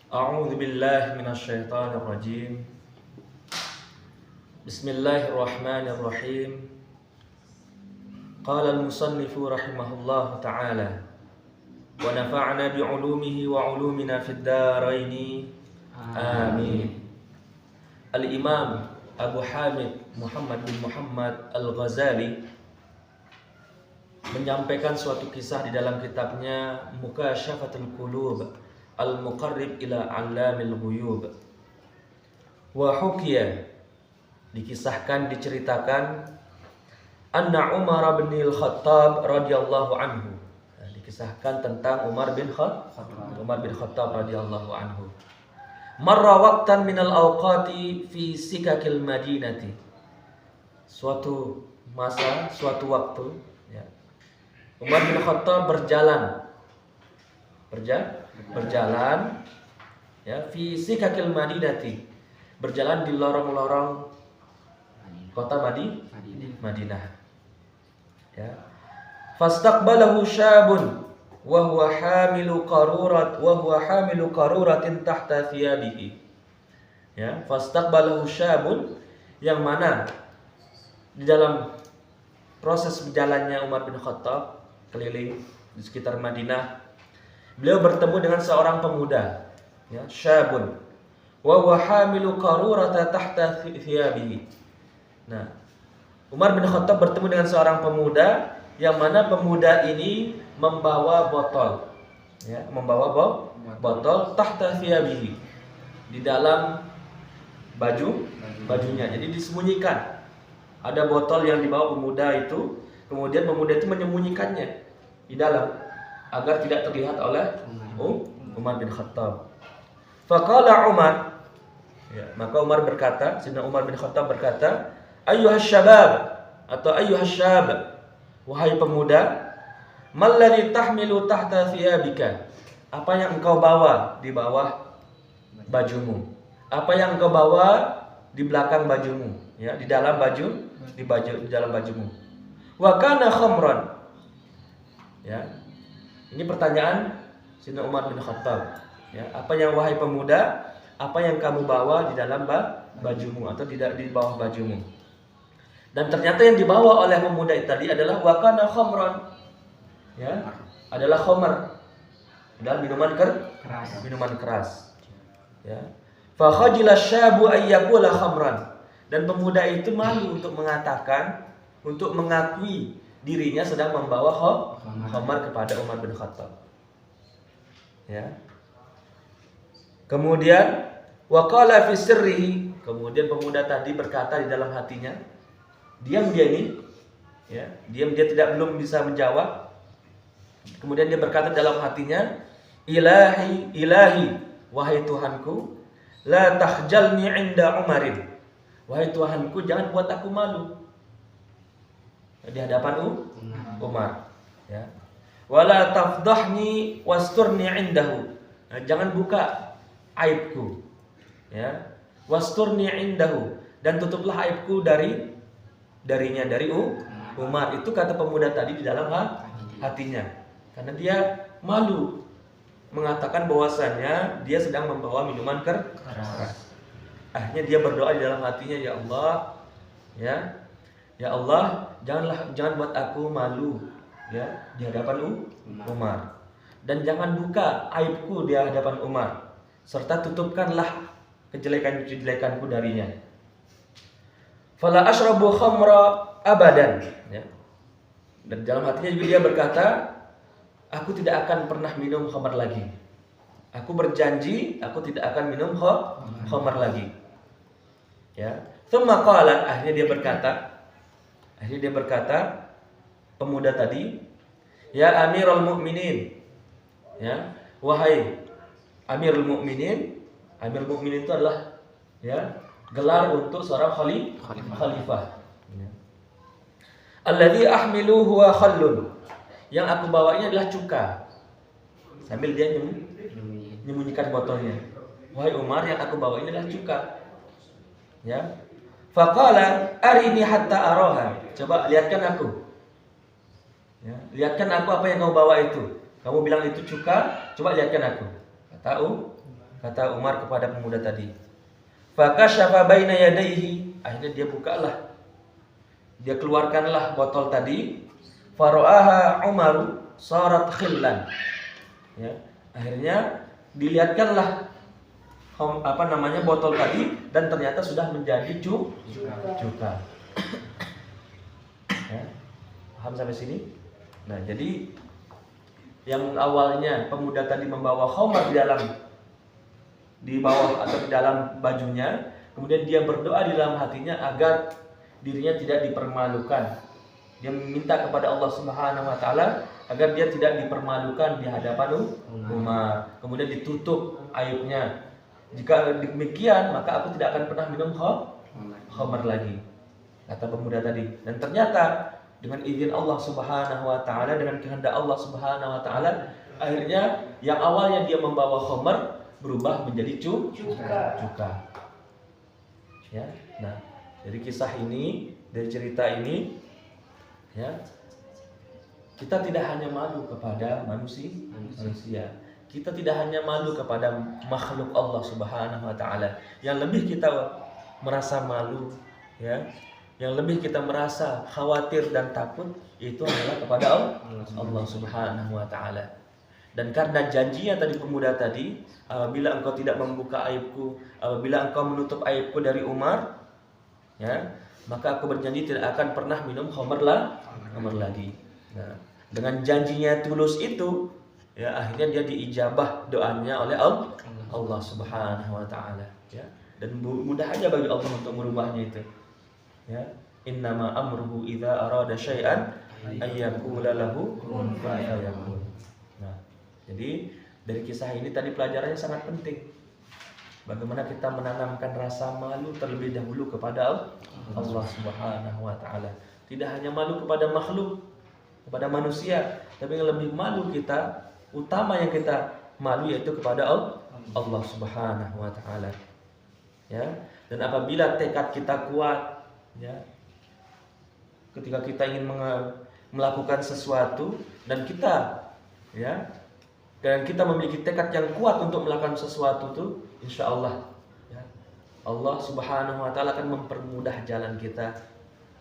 A'udzu billahi minasyaitonir rajim. Bismillahirrahmanirrahim. Qala al-musannifu rahimahullahu ta'ala wa nafa'na bi'ulumihi wa 'ulumina fid dharain. Amin. Al-Imam Abu Hamid Muhammad bin Muhammad Al-Ghazali menyampaikan suatu kisah di dalam kitabnya Mukasyafatul Qulub Al-Muqarrib ila 'Allamil Ghuyub. Wa hukiya, dikisahkan, diceritakan, anna Umar bin Al-Khattab radhiyallahu anhu. Dikisahkan tentang Umar bin Khattab radhiyallahu anhu. Marra waqtan minal awqati fi sikakil madinati. Suatu masa, suatu waktu, ya. Umar bin Khattab berjalan ya, fi sikakil madinati, berjalan di lorong-lorong kota Madinah, ya. Fastaqbalahu syabun wa huwa hamilu qaruratin tahta thiyabihi, ya. Fastaqbalahu syabun, yang mana di dalam proses berjalannya Umar bin Khattab keliling di sekitar Madinah, beliau bertemu dengan seorang pemuda, ya, syabun wa huwa hamilu qarurata tahta thiyabihi. Nah, Umar bin Khattab bertemu dengan seorang pemuda, yang mana pemuda ini membawa botol, ya, botol tahta thiyabihi, di dalam bajunya. Jadi disembunyikan. Ada botol yang dibawa pemuda itu, kemudian pemuda itu menyembunyikannya di dalam agar tidak terlihat oleh Umar bin Khattab. Faqala Umar, ya, maka Umar berkata, Sayyidina Umar bin Khattab berkata, ayyuhas syabab atau ayyuhas syab, wahai pemuda, malladzi tahmilu tahta thiyabika, apa yang engkau bawa di bawah bajumu? Apa yang engkau bawa di belakang bajumu, ya, di dalam dalam bajumu. Wa kana khamran. Ya. Ini pertanyaan Sayyidina Umar bin Khattab, ya, apa yang, wahai pemuda, apa yang kamu bawa di dalam bajumu atau di bawah bajumu? Dan ternyata yang dibawa oleh pemuda itu tadi adalah wakana khamran, ya, adalah khamar, adalah minuman keras, ya. Fa khajila syabu ayyakula khamran, dan pemuda itu malu untuk mengakui dirinya sedang membawa khamar kepada Umar bin Khattab, ya. Kemudian waqala fi sirrihi, kemudian pemuda tadi berkata di dalam hatinya, diam dia belum bisa menjawab. Kemudian dia berkata dalam hatinya, ilahi, wahai Tuhanku, la tahjalni 'inda Umarin, wahai Tuhanku, jangan buat aku malu di hadapan Umar, ya. Wala tafdahni wasturni 'indahu, jangan buka aibku, ya. Wasturni 'indahu, dan tutuplah aibku dari Umar. Itu kata pemuda tadi di dalam hatinya, karena dia malu mengatakan bahwasannya dia sedang membawa minuman keras. Akhirnya dia berdoa di dalam hatinya, ya Allah, ya Allah, jangan buat aku malu, ya, di hadapan Umar, dan jangan buka aibku di hadapan Umar, serta tutupkanlah kejelekan-kejelekanku darinya. Fala ashrabu khamra abadan, ya. Dan dalam hatinya juga dia berkata, aku tidak akan pernah minum khamar lagi. Aku berjanji aku tidak akan minum khamar lagi, ya. Tsumma qala, akhirnya dia berkata pemuda tadi, ya Amirul Mukminin, ya, wahai Amirul Mukminin. Amirul Mukminin itu adalah, ya, gelar untuk seorang khalifah. Alladzi ahmilu huwa khallun, yang aku bawa ini adalah cuka. Sambil dia menyembunyikan botolnya. Wahai Umar, yang aku bawa ini adalah cuka, ya. Faqala arini hatta araha, coba lihatkan aku, ya, lihatkan aku apa yang kau bawa itu. Kamu bilang itu cuka, coba lihatkan aku. Kata kata Umar kepada pemuda tadi. Fakashafa baina yadayhi, akhirnya dia bukalah, dia keluarkanlah botol tadi. Fara'aha Umaru sarat khillan. Ya, akhirnya dilihatkanlah botol tadi, dan ternyata sudah menjadi cuka. Ya, paham sampai sini? Nah, jadi yang awalnya pemuda tadi membawa khamar di bawah atau di dalam bajunya, kemudian dia berdoa di dalam hatinya agar dirinya tidak dipermalukan. Dia meminta kepada Allah Subhanahu wa taala agar dia tidak dipermalukan di hadapan Umar. Kemudian ditutup aibnya. Jika demikian, maka aku tidak akan pernah minum khamar lagi, kata pemuda tadi. Dan ternyata dengan izin Allah Subhanahu wa taala, dengan kehendak Allah Subhanahu wa taala, akhirnya yang awalnya dia membawa khamar berubah menjadi cuka. Ya. Nah, dari kisah ini, dari cerita ini, ya, kita tidak hanya malu kepada manusia. Kita tidak hanya malu kepada makhluk Allah Subhanahu wa taala. Yang lebih kita merasa malu, ya, yang lebih kita merasa khawatir dan takut, itu adalah kepada Allah Subhanahu wa taala. Dan karena janjinya tadi pemuda tadi, apabila engkau tidak membuka aibku, apabila engkau menutup aibku dari Umar, ya, maka aku berjanji tidak akan pernah minum khamar lagi. Nah, dengan janjinya tulus itu, ya, akhirnya dia diijabah doanya oleh Allah Subhanahu wa taala, ya. Dan mudah aja bagi Allah untuk merubahnya itu. Ya, innama amruhu idza arada syai'an ayyaqula lahu kun fayakun. Nah, jadi dari kisah ini tadi pelajarannya sangat penting. Bagaimana kita menanamkan rasa malu terlebih dahulu kepada Allah Subhanahu wa taala. Tidak hanya malu kepada makhluk, kepada manusia, tapi yang lebih malu kita, utama yang kita malu yaitu kepada Allah Subhanahu wa taala. Ya, dan apabila tekad kita kuat, ya, ketika kita ingin melakukan sesuatu dan kita memiliki tekad yang kuat untuk melakukan sesuatu itu, insya Allah, ya, Allah Subhanahu wa taala akan mempermudah jalan kita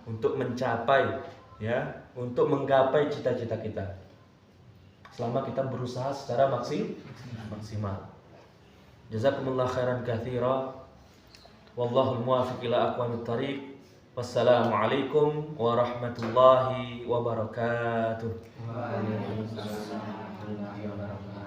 untuk mencapai, ya, untuk menggapai cita-cita kita. Selama kita berusaha secara maksimal. Jazakumullah khairan katsira. Wallahu muwaffiq ila aqwamit thariq. Wassalamualaikum warahmatullahi wabarakatuh. Waalaikumsalam warahmatullahi wabarakatuh.